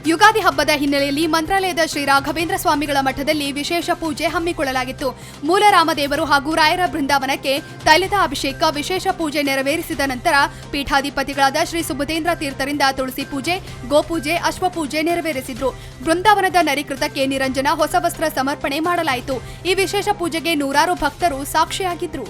ಯುಗಾದಿ ಹಬ್ಬದ ಹಿನ್ನೆಲೆಯಲ್ಲಿ ಮಂತ್ರಾಲಯದ ಶ್ರೀ ರಾಘವೇಂದ್ರ ಸ್ವಾಮಿಗಳ ಮಠದಲ್ಲಿ ವಿಶೇಷ ಪೂಜೆ ಹಮ್ಮಿಕೊಳ್ಳಲಾಗಿತ್ತು. ಮೂಲ ರಾಮದೇವರು ಹಾಗೂ ರಾಯರ ಬೃಂದಾವನಕ್ಕೆ ತೈಲದ ಅಭಿಷೇಕ, ವಿಶೇಷ ಪೂಜೆ ನೆರವೇರಿಸಿದ ನಂತರ ಪೀಠಾಧಿಪತಿಗಳಾದ ಶ್ರೀ ಸುಬುಧೇಂದ್ರ ತೀರ್ಥರಿಂದ ತುಳಸಿ ಪೂಜೆ, ಗೋಪೂಜೆ, ಅಶ್ವಪೂಜೆ ನೆರವೇರಿಸಿದ್ರು. ಬೃಂದಾವನದ ನರಿಕೃತಕ್ಕೆ ನಿರಂಜನ, ಹೊಸ ವಸ್ತ್ರ ಸಮರ್ಪಣೆ ಮಾಡಲಾಯಿತು. ಈ ವಿಶೇಷ ಪೂಜೆಗೆ ನೂರಾರು ಭಕ್ತರು ಸಾಕ್ಷಿಯಾಗಿದ್ರು.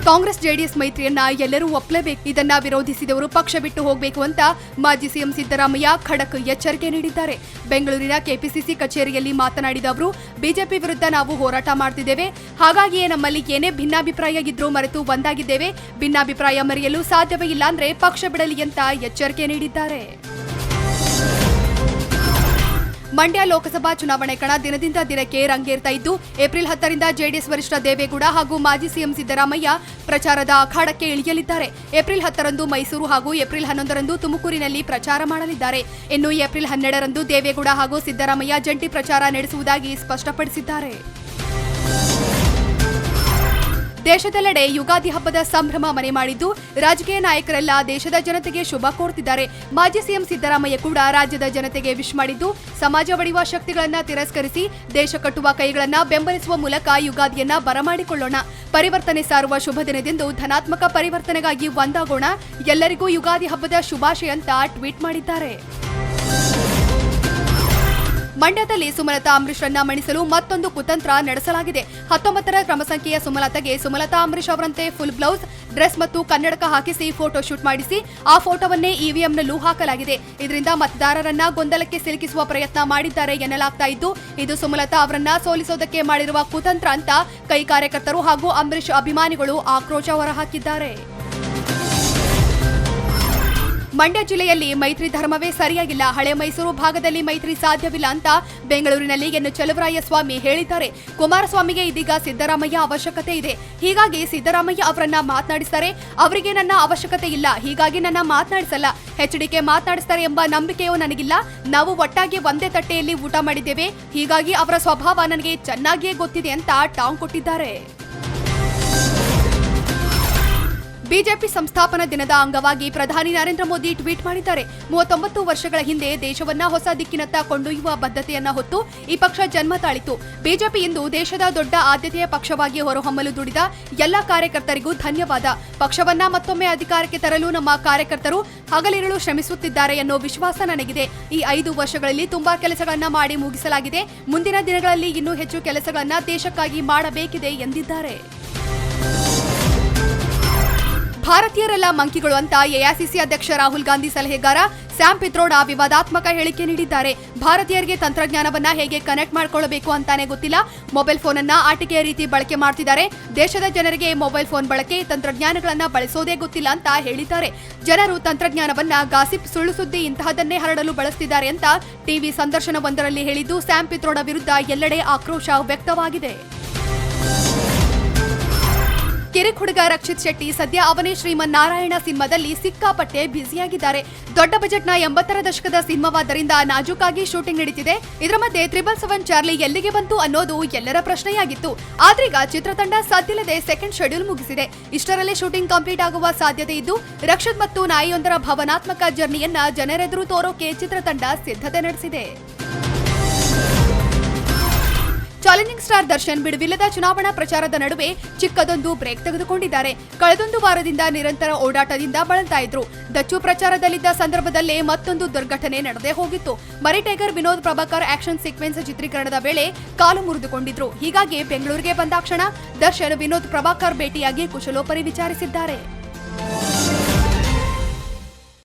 ಕಾಂಗ್ರೆಸ್ ಜೆಡಿಎಸ್ ಮೈತ್ರಿಯನ್ನ ಎಲ್ಲರೂ ಒಪ್ಪಲೇಬೇಕು. ಇದನ್ನ ವಿರೋಧಿಸಿದವರು ಪಕ್ಷ ಬಿಟ್ಟು ಹೋಗಬೇಕು ಅಂತ ಮಾಜಿ ಸಿಎಂ ಸಿದ್ದರಾಮಯ್ಯ ಖಡಕ್ ಎಚ್ಚರಿಕೆ ನೀಡಿದ್ದಾರೆ. ಬೆಂಗಳೂರಿನ ಕೆಪಿಸಿಸಿ ಕಚೇರಿಯಲ್ಲಿ ಮಾತನಾಡಿದ ಅವರು, ಬಿಜೆಪಿ ವಿರುದ್ಧ ನಾವು ಹೋರಾಟ ಮಾಡ್ತಿದ್ದೇವೆ. ಹಾಗಾಗಿಯೇ ನಮ್ಮಲ್ಲಿ ಏನೇ ಭಿನ್ನಾಭಿಪ್ರಾಯ ಇದ್ರೂ ಮರೆತು ಒಂದಾಗಿದ್ದೇವೆ. ಭಿನ್ನಾಭಿಪ್ರಾಯ ಮರೆಯಲು ಸಾಧ್ಯವೇ ಇಲ್ಲ ಅಂದ್ರೆ ಪಕ್ಷ ಬಿಡಲಿ ಅಂತ ಎಚ್ಚರಿಕೆ ನೀಡಿದ್ದಾರೆ. ಮಂಡ್ಯ ಲೋಕಸಭಾ ಚುನಾವಣೆ ಕಣ ದಿನದಿಂದ ದಿನಕ್ಕೆ ರಂಗೇರ್ತಾ ಇದ್ದು, ಏಪ್ರಿಲ್ 10ರಿಂದ ಜೆಡಿಎಸ್ ವರಿಷ್ಠ ದೇವೇಗೌಡ ಹಾಗೂ ಮಾಜಿ ಸಿಎಂ ಸಿದ್ದರಾಮಯ್ಯ ಪ್ರಚಾರದ ಅಖಾಡಕ್ಕೆ ಇಳಿಯಲಿದ್ದಾರೆ. ಏಪ್ರಿಲ್ 10ರಂದು ಮೈಸೂರು ಹಾಗೂ ಏಪ್ರಿಲ್ 11ರಂದು ತುಮಕೂರಿನಲ್ಲಿ ಪ್ರಚಾರ ಮಾಡಲಿದ್ದಾರೆ. ಇನ್ನು ಏಪ್ರಿಲ್ 12ರಂದು ದೇವೇಗೌಡ ಹಾಗೂ ಸಿದ್ದರಾಮಯ್ಯ ಜಂಟಿ ಪ್ರಚಾರ ನಡೆಸುವುದಾಗಿ ಸ್ಪಷ್ಟಪಡಿಸಿದ್ದಾರೆ. ದೇಶದೆಲ್ಲೆಡೆ ಯುಗಾದಿ ಹಬ್ಬದ ಸಂಭ್ರಮ ಮನೆ ಮಾಡಿದ್ದು, ರಾಜಕೀಯ ನಾಯಕರೆಲ್ಲ ದೇಶದ ಜನತೆಗೆ ಶುಭ ಕೋರುತ್ತಿದ್ದಾರೆ. ಮಾಜಿ ಸಿಎಂ ಸಿದ್ದರಾಮಯ್ಯ ಕೂಡ ರಾಜ್ಯದ ಜನತೆಗೆ ವಿಶ್ ಮಾಡಿದ್ದು, ಸಮಾಜ ಒಡೆಯುವ ಶಕ್ತಿಗಳನ್ನ ತಿರಸ್ಕರಿಸಿ ದೇಶ ಕಟ್ಟುವ ಕೈಗಳನ್ನ ಬೆಂಬಲಿಸುವ ಮೂಲಕ ಯುಗಾದಿಯನ್ನ ಬರಮಾಡಿಕೊಳ್ಳೋಣ. ಪರಿವರ್ತನೆ ಸಾರುವ ಶುಭ ದಿನದಂದು ಧನಾತ್ಮಕ ಪರಿವರ್ತನೆಗಾಗಿ ಒಂದಾಗೋಣ. ಎಲ್ಲರಿಗೂ ಯುಗಾದಿ ಹಬ್ಬದ ಶುಭಾಶಯ ಅಂತ ಟ್ವೀಟ್ ಮಾಡಿದ್ದಾರೆ. ಮಂಡ್ಯದಲ್ಲಿ ಸುಮಲತಾ ಅಂಬರೀಶ್ರನ್ನ ಮಣಿಸಲು ಮತ್ತೊಂದು ಕುತಂತ್ರ ನಡೆಸಲಾಗಿದೆ. 19ರ ಕ್ರಮ ಸಂಖ್ಯೆಯ ಸುಮಲತಾಗೆ ಸುಮಲತಾ ಅಂಬರೀಶ್ ಅವರಂತೆ ಫುಲ್ ಬ್ಲೌಸ್, ಡ್ರೆಸ್ ಮತ್ತು ಕನ್ನಡಕ ಹಾಕಿಸಿ ಫೋಟೋ ಶೂಟ್ ಮಾಡಿಸಿ ಆ ಫೋಟೋವನ್ನೇ ಇವಿಎಂನಲ್ಲೂ ಹಾಕಲಾಗಿದೆ. ಇದರಿಂದ ಮತದಾರರನ್ನ ಗೊಂದಲಕ್ಕೆ ಸಿಲುಕಿಸುವ ಪ್ರಯತ್ನ ಮಾಡಿದ್ದಾರೆ ಎನ್ನಲಾಗ್ತಾ ಇದ್ದು, ಇದು ಸುಮಲತಾ ಅವರನ್ನ ಸೋಲಿಸೋದಕ್ಕೆ ಮಾಡಿರುವ ಕುತಂತ್ರ ಅಂತ ಕೈ ಕಾರ್ಯಕರ್ತರು ಹಾಗೂ ಅಂಬರೀಶ್ ಅಭಿಮಾನಿಗಳು ಆಕ್ರೋಶ ಹೊರಹಾಕಿದ್ದಾರೆ. ಮಂಡ್ಯ ಜಿಲ್ಲೆಯಲ್ಲಿ ಮೈತ್ರಿ ಧರ್ಮವೇ ಸರಿಯಾಗಿಲ್ಲ. ಹಳೆ ಮೈಸೂರು ಭಾಗದಲ್ಲಿ ಮೈತ್ರಿ ಸಾಧ್ಯವಿಲ್ಲ ಅಂತ ಬೆಂಗಳೂರಿನಲ್ಲಿ ಎನ್ ಚಲುವರಾಯಸ್ವಾಮಿ ಹೇಳಿದ್ದಾರೆ. ಕುಮಾರಸ್ವಾಮಿಗೆ ಇದೀಗ ಸಿದ್ದರಾಮಯ್ಯ ಅವಶ್ಯಕತೆ ಇದೆ. ಹೀಗಾಗಿ ಸಿದ್ದರಾಮಯ್ಯ ಅವರನ್ನ ಮಾತನಾಡಿಸ್ತಾರೆ. ಅವರಿಗೆ ನನ್ನ ಅವಶ್ಯಕತೆ ಇಲ್ಲ, ಹೀಗಾಗಿ ನನ್ನ ಮಾತನಾಡಿಸಲ್ಲ. ಎಚ್ಡಿಕೆ ಮಾತನಾಡಿಸ್ತಾರೆ ಎಂಬ ನಂಬಿಕೆಯೂ ನನಗಿಲ್ಲ. ನಾವು ಒಟ್ಟಾಗಿ ಒಂದೇ ತಟ್ಟೆಯಲ್ಲಿ ಊಟ ಮಾಡಿದ್ದೇವೆ. ಹೀಗಾಗಿ ಅವರ ಸ್ವಭಾವ ನನಗೆ ಚೆನ್ನಾಗಿಯೇ ಗೊತ್ತಿದೆ ಅಂತ ಟಾಂಗ್ ಕೊಟ್ಟಿದ್ದಾರೆ. ಬಿಜೆಪಿ ಸಂಸ್ಥಾಪನಾ ದಿನದ ಅಂಗವಾಗಿ ಪ್ರಧಾನಿ ನರೇಂದ್ರ ಮೋದಿ ಟ್ವೀಟ್ ಮಾಡಿದ್ದಾರೆ. 39 ವರ್ಷಗಳ ಹಿಂದೆ ದೇಶವನ್ನ ಹೊಸ ದಿಕ್ಕಿನತ್ತ ಕೊಂಡೊಯ್ಯುವ ಬದ್ಧತೆಯನ್ನ ಹೊತ್ತು ಈ ಪಕ್ಷ ಜನ್ಮ ತಾಳಿತು. ಬಿಜೆಪಿ ಇಂದು ದೇಶದ ದೊಡ್ಡ ಆದ್ಯತೆಯ ಪಕ್ಷವಾಗಿ ಹೊರಹೊಮ್ಮಲು ದುಡಿದ ಎಲ್ಲ ಕಾರ್ಯಕರ್ತರಿಗೂ ಧನ್ಯವಾದ. ಪಕ್ಷವನ್ನ ಮತ್ತೊಮ್ಮೆ ಅಧಿಕಾರಕ್ಕೆ ತರಲು ನಮ್ಮ ಕಾರ್ಯಕರ್ತರು ಹಗಲಿರುಳು ಶ್ರಮಿಸುತ್ತಿದ್ದಾರೆ ಅನ್ನೋ ವಿಶ್ವಾಸ ನನಗಿದೆ. ಈ 5 ವರ್ಷಗಳಲ್ಲಿ ತುಂಬಾ ಕೆಲಸಗಳನ್ನ ಮಾಡಿ ಮುಗಿಸಲಾಗಿದೆ. ಮುಂದಿನ ದಿನಗಳಲ್ಲಿ ಇನ್ನೂ ಹೆಚ್ಚು ಕೆಲಸಗಳನ್ನ ದೇಶಕ್ಕಾಗಿ ಮಾಡಬೇಕಿದೆ ಎಂದಿದ್ದಾರೆ. ಭಾರತೀಯರೆಲ್ಲ ಮಂಕಿಗಳು ಅಂತ ಎಐಸಿಸಿ ಅಧ್ಯಕ್ಷ ರಾಹುಲ್ ಗಾಂಧಿ ಸಲಹೆಗಾರ ಸ್ಯಾಮ್ ಪಿತ್ರೋಡಾ ವಿವಾದಾತ್ಮಕ ಹೇಳಿಕೆ ನೀಡಿದ್ದಾರೆ. ಭಾರತೀಯರಿಗೆ ತಂತ್ರಜ್ಞಾನವನ್ನ ಹೇಗೆ ಕನೆಕ್ಟ್ ಮಾಡ್ಕೊಳ್ಳಬೇಕು ಅಂತಾನೆ ಗೊತ್ತಿಲ್ಲ. ಮೊಬೈಲ್ ಫೋನ್ ಅನ್ನ ಆಟಿಕೆಯ ರೀತಿ ಬಳಕೆ ಮಾಡ್ತಿದ್ದಾರೆ. ದೇಶದ ಜನರಿಗೆ ಮೊಬೈಲ್ ಫೋನ್ ಬಳಕೆ, ತಂತ್ರಜ್ಞಾನಗಳನ್ನ ಬಳಸೋದೇ ಗೊತ್ತಿಲ್ಲ ಅಂತ ಹೇಳಿದ್ದಾರೆ. ಜನರು ತಂತ್ರಜ್ಞಾನವನ್ನ ಗಾಸಿಪ್, ಸುಳ್ಳು ಸುದ್ದಿ ಇಂತಹದನ್ನೇ ಹರಡಲು ಬಳಸ್ತಿದ್ದಾರೆ ಅಂತ ಟಿವಿ ಸಂದರ್ಶನವೊಂದರಲ್ಲಿ ಹೇಳಿದ್ದು, ಸ್ಯಾಮ್ ಪಿತ್ರೋಡಾ ವಿರುದ್ಧ ಎಲ್ಲೆಡೆ ಆಕ್ರೋಶ ವ್ಯಕ್ತವಾಗಿದೆ. ಕಿರಿಕ್ ಹುಡುಗ ರಕ್ಷಿತ್ ಶೆಟ್ಟಿ ಸದ್ಯ ಅವನೇ ಶ್ರೀಮನ್ನಾರಾಯಣ ಸಿನಿಮಾದಲ್ಲಿ ಸಿಕ್ಕಾಪಟ್ಟೆ ಬ್ಯುಸಿಯಾಗಿದ್ದಾರೆ. ದೊಡ್ಡ ಬಜೆಟ್ನ 80ರ ದಶಕದ ಸಿನಿಮಾವಾದ್ದರಿಂದ ನಾಜೂಕಾಗಿ ಶೂಟಿಂಗ್ ನಡೀತಿದೆ. ಇದರ ಮಧ್ಯೆ 777 ಚಾರ್ಲಿ ಎಲ್ಲಿಗೆ ಬಂತು ಅನ್ನೋದು ಎಲ್ಲರ ಪ್ರಶ್ನೆಯಾಗಿತ್ತು. ಆದ್ರೀಗ ಚಿತ್ರತಂಡ ಸದ್ದಿಲ್ಲದೆ ಸೆಕೆಂಡ್ ಶೆಡ್ಯೂಲ್ ಮುಗಿಸಿದೆ. ಇಷ್ಟರಲ್ಲೇ ಶೂಟಿಂಗ್ ಕಂಪ್ಲೀಟ್ ಆಗುವ ಸಾಧ್ಯತೆ ಇದ್ದು, ರಕ್ಷಿತ್ ಮತ್ತು ನಾಯಿಯೊಂದರ ಭಾವನಾತ್ಮಕ ಜರ್ನಿಯನ್ನ ಜನರೆದುರು ತೋರೋಕೆ ಚಿತ್ರತಂಡ ಸಿದ್ಧತೆ ನಡೆಸಿದೆ. ಚಾಲೆಂಜಿಂಗ್ ಸ್ಟಾರ್ ದರ್ಶನ್ ಬಿಡುವಿಲ್ಲದ ಚುನಾವಣಾ ಪ್ರಚಾರದ ನಡುವೆ ಚಿಕ್ಕದೊಂದು ಬ್ರೇಕ್ ತೆಗೆದುಕೊಂಡಿದ್ದಾರೆ. ಕಳೆದೊಂದು ವಾರದಿಂದ ನಿರಂತರ ಓಡಾಟದಿಂದ ಬಳಲ್ತಾ ಇದ್ರು. ದಚ್ಚು ಪ್ರಚಾರದಲ್ಲಿದ್ದ ಸಂದರ್ಭದಲ್ಲೇ ಮತ್ತೊಂದು ದುರ್ಘಟನೆ ನಡೆದೇ ಹೋಗಿತ್ತು. ಮರಿ tiger Vinod Prabhakar action sequence ಚಿತ್ರೀಕರಣದ ವೇಳೆ ಕಾಲು ಮುರಿದುಕೊಂಡಿದ್ರು. ಹೀಗಾಗಿ ಬೆಂಗಳೂರಿಗೆ ಬಂದಾಕ್ಷಣ ದರ್ಶನ್ ವಿನೋದ್ ಪ್ರಭಾಕರ್ ಭೇಟಿಯಾಗಿ ಕುಶಲೋಪರಿ ವಿಚಾರಿಸಿದ್ದಾರೆ.